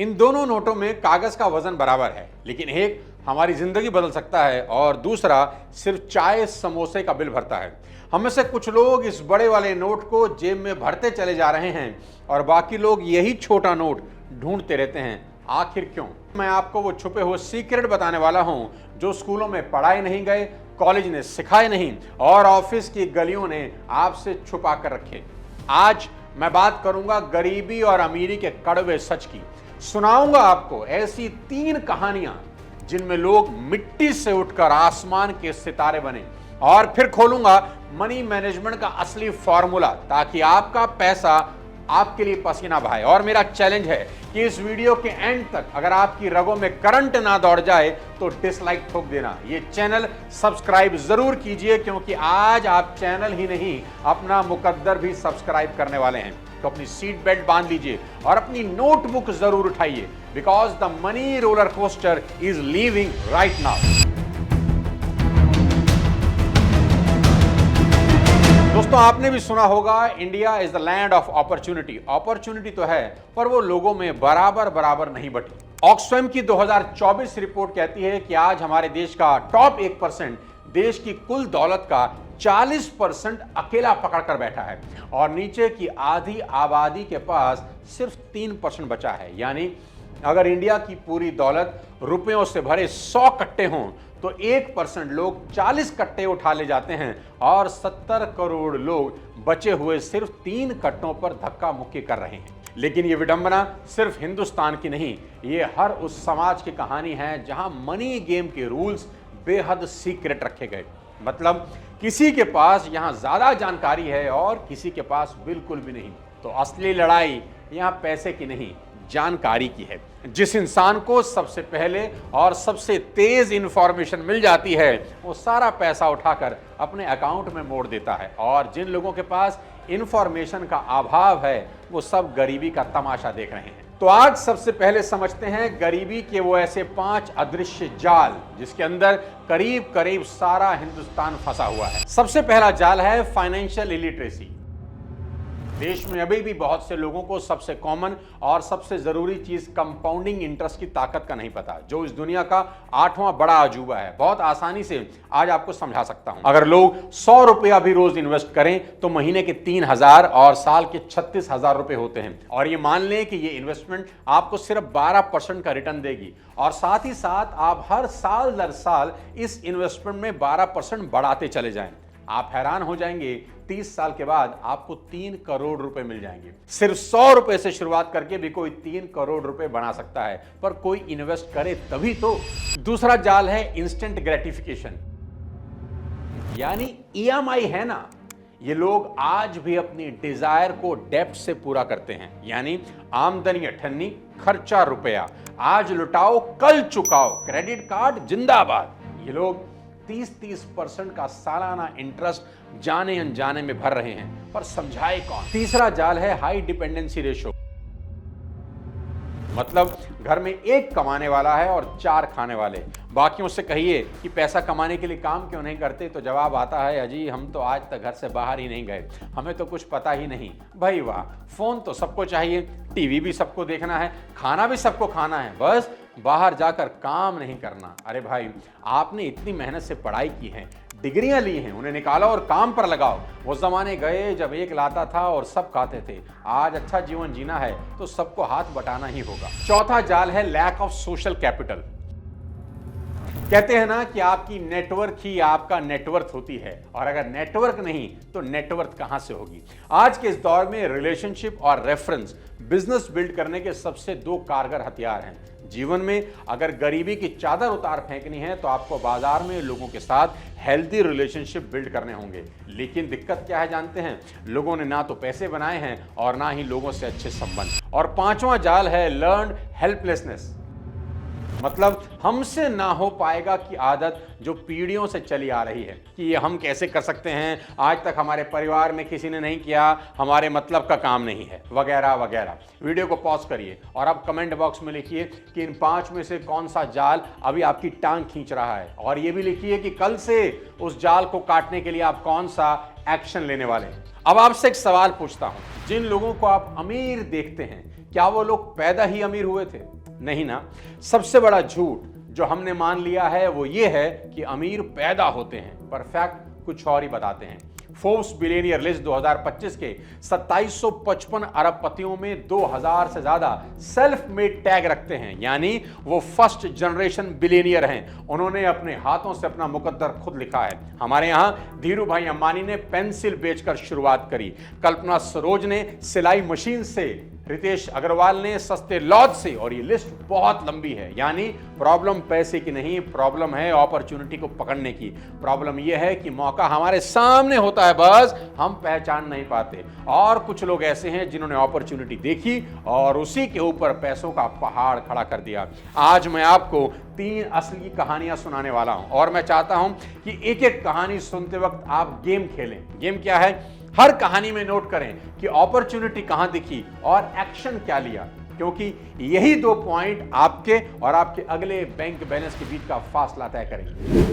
इन दोनों नोटों में कागज का वजन बराबर है, लेकिन एक हमारी जिंदगी बदल सकता है और दूसरा सिर्फ चाय समोसे का बिल भरता है। हम में से कुछ लोग इस बड़े वाले नोट को जेब में भरते चले जा रहे हैं और बाकी लोग यही छोटा नोट ढूंढते रहते हैं। आखिर क्यों? मैं आपको वो छुपे हुए सीक्रेट बताने वाला हूं जो स्कूलों में पढ़ाए नहीं गए, कॉलेज ने सिखाए नहीं और ऑफिस की गलियों ने आपसे छुपा कर रखे। आज मैं बात करूंगा गरीबी और अमीरी के कड़वे सच की। सुनाऊंगा आपको ऐसी 3 कहानियां जिनमें लोग मिट्टी से उठकर आसमान के सितारे बने, और फिर खोलूंगा मनी मैनेजमेंट का असली फॉर्मूला ताकि आपका पैसा आपके लिए पसीना बहाए। और मेरा चैलेंज है कि इस वीडियो के एंड तक अगर आपकी रगों में करंट ना दौड़ जाए तो डिसलाइक ठोक देना। ये चैनल सब्सक्राइब जरूर कीजिए, क्योंकि आज आप चैनल ही नहीं अपना मुकद्दर भी सब्सक्राइब करने वाले हैं। तो अपनी सीट बेल्ट बांध लीजिए और अपनी नोटबुक जरूर उठाइए, because the money roller coaster is leaving right now. दोस्तों, आपने भी सुना होगा India is the land of opportunity. Opportunity तो है, पर वो लोगों में बराबर नहीं बटी। ऑक्सफैम की 2024 रिपोर्ट कहती है कि आज हमारे देश का टॉप 1% देश की कुल दौलत का 40% अकेला पकड़ कर बैठा है और नीचे की आधी आबादी के पास सिर्फ 3% बचा है। यानी अगर इंडिया की पूरी दौलत रुपयों से भरे 100 कट्टे हों तो 1% लोग 40 कट्टे उठा ले जाते हैं और 70 करोड़ लोग बचे हुए सिर्फ 3 कट्टों पर धक्का मुक्की कर रहे हैं। लेकिन ये विडंबना सिर्फ हिंदुस्तान की नहीं, ये हर उस समाज की कहानी है जहां मनी गेम के रूल्स बेहद सीक्रेट रखे गए। मतलब किसी के पास यहां ज्यादा जानकारी है और किसी के पास बिल्कुल भी नहीं। तो असली लड़ाई यहां पैसे की नहीं, जानकारी की है। जिस इंसान को सबसे पहले और सबसे तेज इंफॉर्मेशन मिल जाती है वो सारा पैसा उठाकर अपने अकाउंट में मोड़ देता है, और जिन लोगों के पास इंफॉर्मेशन का अभाव है वो सब गरीबी का तमाशा देख रहे हैं। तो आज सबसे पहले समझते हैं गरीबी के वो ऐसे 5 अदृश्य जाल जिसके अंदर करीब करीब सारा हिंदुस्तान फंसा हुआ है। सबसे पहला जाल है फाइनेंशियल इलिटरेसी। देश में अभी भी बहुत से लोगों को सबसे कॉमन और सबसे जरूरी चीज कंपाउंडिंग इंटरेस्ट की ताकत का नहीं पता, जो इस दुनिया का 8वां बड़ा अजूबा है। बहुत आसानी से आज आपको समझा सकता हूं। अगर लोग 100 रुपया भी रोज इन्वेस्ट करें तो महीने के 3000 और साल के 36,000 रुपए होते हैं। और ये मान लें कि ये इन्वेस्टमेंट आपको सिर्फ 12% का रिटर्न देगी, और साथ ही साथ आप हर साल दर साल इस इन्वेस्टमेंट में 12% बढ़ाते चले जाएं। आप हैरान हो जाएंगे, 30 साल के बाद आपको 3 करोड़ रुपए मिल जाएंगे। सिर्फ 100 रुपए से शुरुआत करके भी कोई 3 करोड़ रुपए बना सकता है, पर कोई इन्वेस्ट करे तभी तो। दूसरा जाल है इंस्टेंट ग्रेटिफिकेशन, यानी ईएमआई है ना। ये लोग आज भी अपनी डिजायर को डेप्थ से पूरा करते हैं, यानी आमदनी अठन्नी, खर्चा रुपया, आज लुटाओ कल चुकाओ, क्रेडिट कार्ड जिंदाबाद। ये लोग 30% का सालाना इंटरेस्ट जाने अनजाने में भर रहे हैं, पर समझाए कौन। तीसरा जाल है हाई डिपेंडेंसी रेशो। मतलब घर में एक कमाने वाला है और 4 खाने वाले। बाकियों से कहिए कि पैसा कमाने के लिए काम क्यों नहीं करते, तो जवाब आता है, अजी हम तो आज तक घर से बाहर ही नहीं गए, हमें तो कुछ पता ही नहीं। भाई वाह, फोन तो सबको चाहिए, टीवी भी सबको देखना है, खाना भी सबको खाना है, बस बाहर जाकर काम नहीं करना। अरे भाई, आपने इतनी मेहनत से पढ़ाई की है, डिग्रियां ली हैं, उन्हें निकालो और काम पर लगाओ। वो जमाने गए जब एक लाता था और सब खाते थे। आज अच्छा जीवन जीना है तो सबको हाथ बटाना ही होगा। चौथा जाल है लैक ऑफ सोशल कैपिटल। कहते हैं ना कि आपकी नेटवर्क ही आपका नेटवर्थ होती है, और अगर नेटवर्क नहीं तो नेटवर्थ कहां से होगी। आज के इस दौर में रिलेशनशिप और रेफरेंस बिजनेस बिल्ड करने के सबसे 2 कारगर हथियार हैं। जीवन में अगर गरीबी की चादर उतार फेंकनी है तो आपको बाजार में लोगों के साथ हेल्दी रिलेशनशिप बिल्ड करने होंगे। लेकिन दिक्कत क्या है जानते हैं? लोगों ने ना तो पैसे बनाए हैं और ना ही लोगों से अच्छे संबंध। और 5वां जाल है लर्न्ड हेल्पलेसनेस। मतलब हमसे ना हो पाएगा की आदत जो पीढ़ियों से चली आ रही है कि ये हम कैसे कर सकते हैं, आज तक हमारे परिवार में किसी ने नहीं किया, हमारे मतलब का काम नहीं है, वगैरह वगैरह। वीडियो को पॉज करिए और अब कमेंट बॉक्स में लिखिए कि इन 5 में से कौन सा जाल अभी आपकी टांग खींच रहा है, और ये भी लिखिए कि कल से उस जाल को काटने के लिए आप कौन सा एक्शन लेने वाले हैं। अब आपसे एक सवाल पूछता हूं, जिन लोगों को आप अमीर देखते हैं क्या वो लोग पैदा ही अमीर हुए थे? नहीं ना। सबसे बड़ा झूठ जो हमने मान लिया है वो ये है कि अमीर पैदा होते हैं, पर फैक्ट कुछ और ही बताते हैं। फोर्ब्स बिलियनियर लिस्ट 2025 के 2755 अरबपतियों में 2000 से ज्यादा सेल्फ मेड टैग रखते हैं, यानी वो फर्स्ट जनरेशन बिलियनियर हैं। उन्होंने अपने हाथों से अपना मुकद्दर खुद लिखा है। हमारे यहां धीरू भाई अंबानी ने पेंसिल बेचकर शुरुआत करी, कल्पना सरोज ने सिलाई मशीन से, रितेश अग्रवाल ने सस्ते लॉज से, और ये लिस्ट बहुत लंबी है। यानी प्रॉब्लम पैसे की नहीं, प्रॉब्लम है अपॉर्चुनिटी को पकड़ने की। प्रॉब्लम यह है कि मौका हमारे सामने होता है, बस हम पहचान नहीं पाते। और कुछ लोग ऐसे हैं जिन्होंने अपॉर्चुनिटी देखी और उसी के ऊपर पैसों का पहाड़ खड़ा कर दिया। आज मैं आपको 3 असली कहानियां सुनाने वाला हूं और मैं चाहता हूं कि एक एक कहानी सुनते वक्त आप गेम खेलें। गेम क्या है? हर कहानी में नोट करें कि अपॉर्चुनिटी कहां दिखी और एक्शन क्या लिया, क्योंकि यही 2 पॉइंट आपके और आपके अगले बैंक बैलेंस के बीच का फासला तय करेंगे।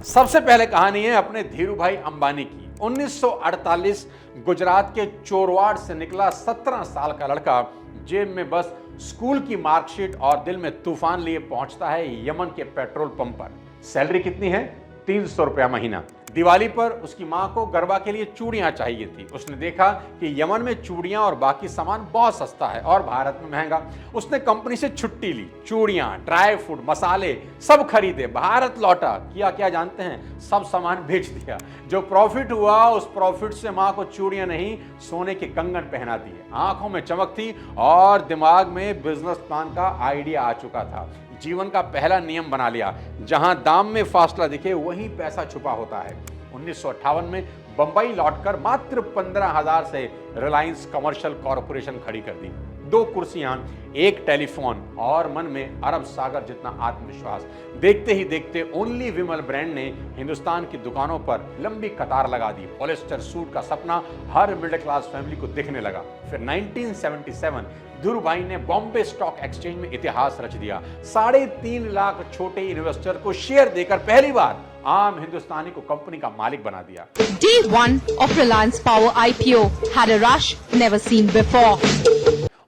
सबसे पहले कहानी है अपने धीरू भाई अंबानी की। 1948 गुजरात के चोरवाड़ से निकला 17 साल का लड़का जेब में बस स्कूल की मार्कशीट और दिल में तूफान लिए पहुंचता है यमन के पेट्रोल पंप पर। सैलरी कितनी है? 300 रुपया महीना। दिवाली पर उसकी मां को गरबा के लिए चूड़ियां चाहिए थी। उसने देखा कि यमन में चूड़ियां और बाकी सामान बहुत सस्ता है और भारत में महंगा। उसने कंपनी से छुट्टी ली, चूड़ियां, ड्राई फ्रूट, मसाले सब खरीदे, भारत लौटा। किया क्या जानते हैं? सब सामान बेच दिया। जो प्रॉफिट हुआ उस प्रॉफिट से मां को चूड़ियां नहीं, सोने के कंगन पहना दिए। आंखों में चमक थी और दिमाग में बिजनेस प्लान का आइडिया आ चुका था। जीवन का पहला नियम बना लिया, जहां दाम में फासला दिखे वहीं पैसा छुपा होता है। 1958 में बंबई लौटकर मात्र 15,000 से रिलायंस कमर्शियल कॉरपोरेशन खड़ी कर दी। 2 कुर्सियां, 1 टेलीफोन और मन में अरब सागर जितना आत्मविश्वास। देखते ही देखते ओनली विमल ब्रांड ने हिंदुस्तान की दुकानों पर लंबी कतार लगा दी। पॉलिस्टर सूट का सपना हर मिडिल क्लास फैमिली को दिखने लगा। फिर 1977 धीरू भाई ने बॉम्बे स्टॉक एक्सचेंज में इतिहास रच दिया। 3.5 लाख छोटे इन्वेस्टर को शेयर देकर पहली बार आम हिंदुस्तानी को कंपनी का मालिक बना दिया। Day 1 of Reliance Power IPO had a rush never seen before.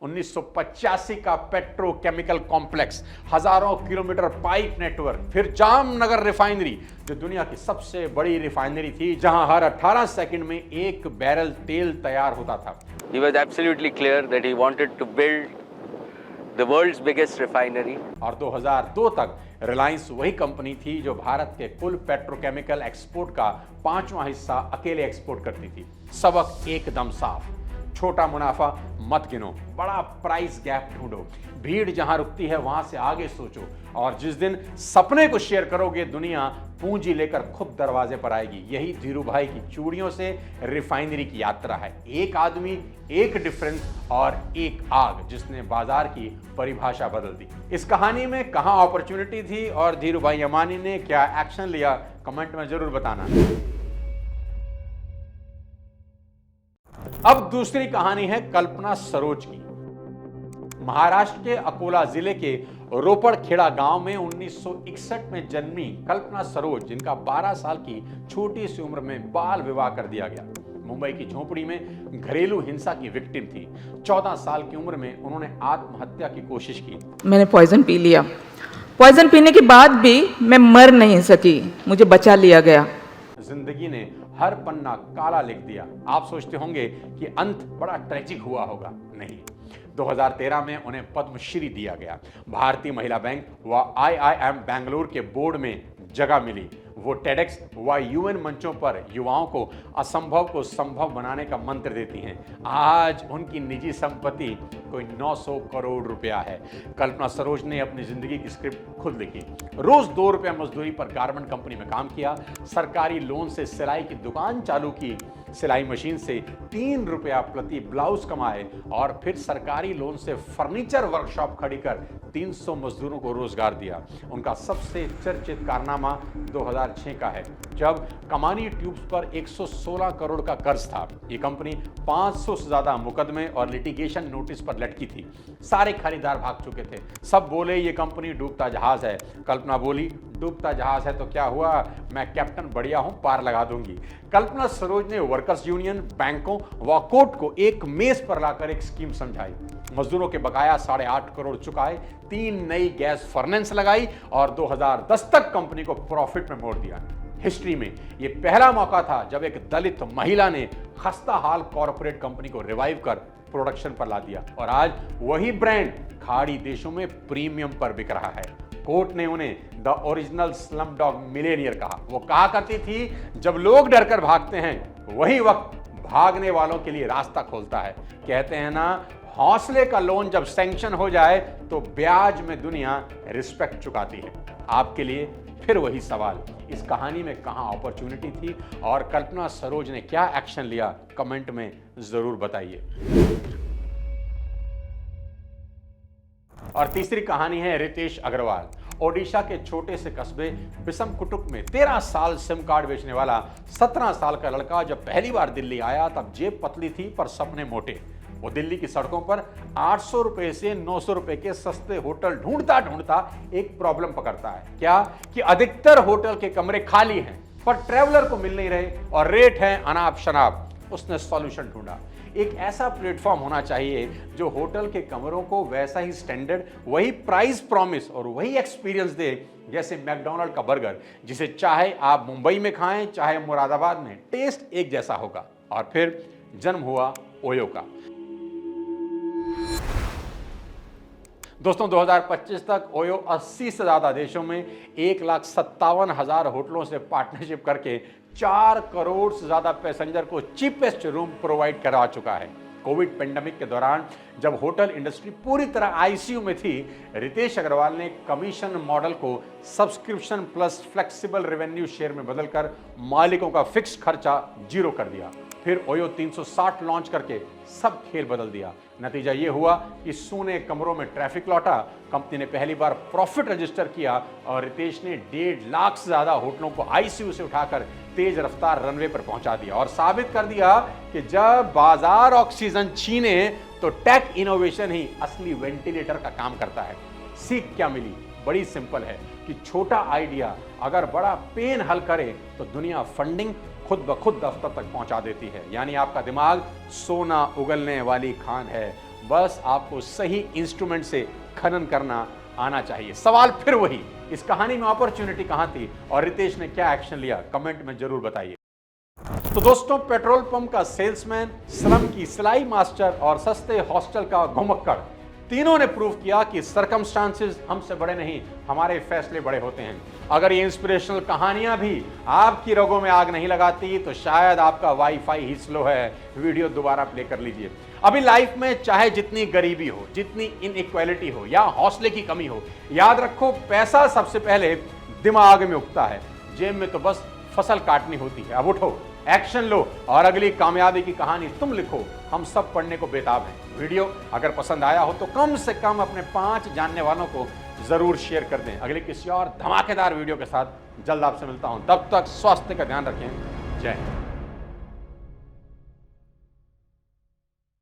1985 का पेट्रोकेमिकल कॉम्प्लेक्स, हजारों किलोमीटर पाइप नेटवर्क, फिर जामनगर रिफाइनरी जो दुनिया की सबसे बड़ी रिफाइनरी थी, जहां हर 18 सेकंड में 1 बैरल तेल तैयार होता था। He was absolutely clear that he wanted to build the world's biggest refinery. और 2002 तक रिलायंस वही कंपनी थी जो भारत के कुल पेट्रोकेमिकल एक्सपोर्ट का 5वां हिस्सा अकेले एक्सपोर्ट करती थी। सबक एकदम साफ, छोटा मुनाफा मत गिनो, बड़ा प्राइस गैप ढूंढो, भीड़ जहां रुकती है वहां से आगे सोचो, और जिस दिन सपने को शेयर करोगे दुनिया पूंजी लेकर खुद दरवाजे पर आएगी। यही धीरू भाई की चूड़ियों से रिफाइनरी की यात्रा है। एक आदमी, एक डिफरेंस और एक आग, जिसने बाजार की परिभाषा बदल दी। इस कहानी में कहां अपॉर्चुनिटी थी और धीरू भाई अंबानी ने क्या एक्शन लिया, कमेंट में जरूर बताना। अब दूसरी कहानी है कल्पना सरोज की। महाराष्ट्र के अकोला जिले के रोपड़खेड़ा गांव में 1961 में जन्मी कल्पना सरोज, जिनका 12 साल की छोटी सी उम्र में बाल विवाह कर दिया गया, मुंबई की झोपड़ी में घरेलू हिंसा की विक्टिम थी। 14 साल की उम्र में उन्होंने आत्महत्या की कोशिश की। मैंने पॉइजन पी लिया। पॉइजन पीने के बाद भी मैं मर नहीं सकी, मुझे बचा लिया गया। जिंदगी ने हर पन्ना काला लिख दिया। आप सोचते होंगे कि अंत बड़ा ट्रेजिक हुआ होगा, नहीं। 2013 में उन्हें पद्मश्री दिया गया। भारतीय महिला बैंक व IIM बेंगलुरु के बोर्ड में जगह मिली। वो टेडेक्स व UN मंचों पर युवाओं को असंभव को संभव बनाने का मंत्र देती हैं। आज उनकी निजी संपत्ति कोई 900 करोड़ रुपया है। कल्पना सरोज ने अपनी जिंदगी की स्क्रिप्ट खुद लिखी। रोज 2 रुपया मजदूरी पर गारमेंट कंपनी में काम किया, सरकारी लोन से सिलाई की दुकान चालू की, सिलाई मशीन से 3 रुपया प्रति ब्लाउज कमाए और फिर सरकारी लोन से फर्नीचर वर्कशॉप खड़ी कर 300 मजदूरों को रोजगार दिया। उनका सबसे चर्चित कारनामा 2006 का है। जब कमानी ट्यूब्स पर 116 करोड़ का कर्ज था। ये कंपनी 500 से ज्यादा मुकदमे और लिटिगेशन नोटिस पर लटकी थी। सारे खरीदार भाग चुके थे। सब बोले ये कंपनी डूबता जहाज है। कल्पना बोली डूबता जहाज है तो क्या हुआ, मैं कैप्टन बढ़िया हूं, पार लगा दूंगी। कल्पना सरोज ने वर्कर्स यूनियन, बैंकों व कोर्ट को एक मेज पर लाकर एक स्कीम समझाई। मजदूरों के बकाया 8.5 करोड़ चुकाए, 3 नई गैस फर्नेस लगाई और 2010 तक कंपनी को प्रॉफिट में मोड़ दिया। हिस्ट्री में यह पहला मौका था जब एक दलित महिला ने खस्ता हाल कॉर्पोरेट कंपनी को रिवाइव कर प्रोडक्शन पर ला दिया और आज वही ब्रांड खाड़ी देशों में प्रीमियम पर बिक रहा है। कोर्ट ने उन्हें द ओरिजिनल स्लमडॉग मिलेनियर कहा। वो कहा करती थी, जब लोग डरकर भागते हैं वही वक्त भागने वालों के लिए रास्ता खोलता है। कहते हैं ना, हौसले का लोन जब सैंक्शन हो जाए तो ब्याज में दुनिया रिस्पेक्ट चुकाती है। आपके लिए फिर वही सवाल, इस कहानी में कहां अपॉर्चुनिटी थी और कल्पना सरोज ने क्या एक्शन लिया, कमेंट में जरूर बताइए। और तीसरी कहानी है रितेश अग्रवाल। ओडिशा के छोटे से कस्बे बिसमकुटुक में 13 साल सिम कार्ड बेचने वाला 17 साल का लड़का जब पहली बार दिल्ली आया तब जेब पतली थी पर सपने मोटे। वो दिल्ली की सड़कों पर 800 रुपए से 900 रुपए के सस्ते होटल ढूंढता ढूंढता एक प्रॉब्लम पकड़ता है। क्या कि अधिकतर होटल के कमरे खाली हैं पर ट्रैवलर को मिल नहीं रहे और रेट है अनाप शनाप। उसने सॉल्यूशन ढूंढा, एक ऐसा प्लेटफॉर्म होना चाहिए जो होटल के कमरों को वैसा ही स्टैंडर्ड, वही प्राइस प्रॉमिस और वही एक्सपीरियंस दे जैसे मैकडॉनल्ड का बर्गर, जिसे चाहे आप मुंबई में खाएं चाहे मुरादाबाद में, टेस्ट एक जैसा होगा। और फिर जन्म हुआ ओयो का। दोस्तों 2025 तक ओयो 80 से ज्यादा देशों में 1,57,000 होटलों से पार्टनरशिप करके 4 करोड़ से ज्यादा पैसेंजर को चीपेस्ट रूम प्रोवाइड करा चुका है। कोविड पेंडेमिक के दौरान जब होटल इंडस्ट्री पूरी तरह आईसीयू में थी, रितेश अग्रवाल ने कमीशन मॉडल को subscription plus flexible revenue share में बदलकर मालिकों का फिक्स खर्चा 0 कर दिया। फिर ओयो 360 लॉन्च करके सब खेल बदल दिया। नतीजा ये हुआ कि सोने कमरों में ट्रैफिक लौटा, कंपनी ने पहली बार प्रॉफिट रजिस्टर किया और रितेश ने 1.5 लाख से ज्यादा होटलों को आईसीयू से उठाकर तेज रफ्तार रनवे पर पहुंचा दिया और साबित कर दिया कि जब बाजार ऑक्सीजन छीने तो टेक इनोवेशन ही असली वेंटिलेटर का काम करता है। सीख क्या मिली? बड़ी सिंपल है कि छोटा आइडिया अगर बड़ा पेन हल करे तो दुनिया फंडिंग खुद ब खुद दफ्तर तक पहुंचा देती है। यानी आपका दिमाग सोना उगलने वाली खान है, बस आपको सही इंस्ट्रूमेंट से खनन करना आना चाहिए। सवाल फिर वही, इस कहानी में अपॉर्चुनिटी कहां थी और रितेश ने क्या एक्शन लिया, कमेंट में जरूर बताइए। तो दोस्तों, पेट्रोल पंप का सेल्समैन, स्लम की सिलाई मास्टर और सस्ते हॉस्टल का घुमक्कड़, तीनों ने प्रूव किया कि सर्कमस्टांसेस हमसे बड़े नहीं, हमारे फैसले बड़े होते हैं। अगर ये इंस्पिरेशनल कहानियां भी आपकी रगों में आग नहीं लगाती तो शायद आपका वाईफाई ही स्लो है। वीडियो दोबारा प्ले कर लीजिए। अभी लाइफ में चाहे जितनी गरीबी हो, जितनी इनइक्वालिटी हो या हौसले की कमी हो, याद रखो पैसा सबसे पहले दिमाग में उगता है, जेब में तो बस फसल काटनी होती है। अब उठो, एक्शन लो और अगली कामयाबी की कहानी तुम लिखो। हम सब पढ़ने को बेताब हैं। वीडियो अगर पसंद आया हो तो कम से कम अपने 5 जानने वालों को जरूर शेयर कर दें। अगले किसी और धमाकेदार वीडियो के साथ जल्द आपसे मिलता हूं। तब तक स्वास्थ्य का ध्यान रखें। जय हिंद।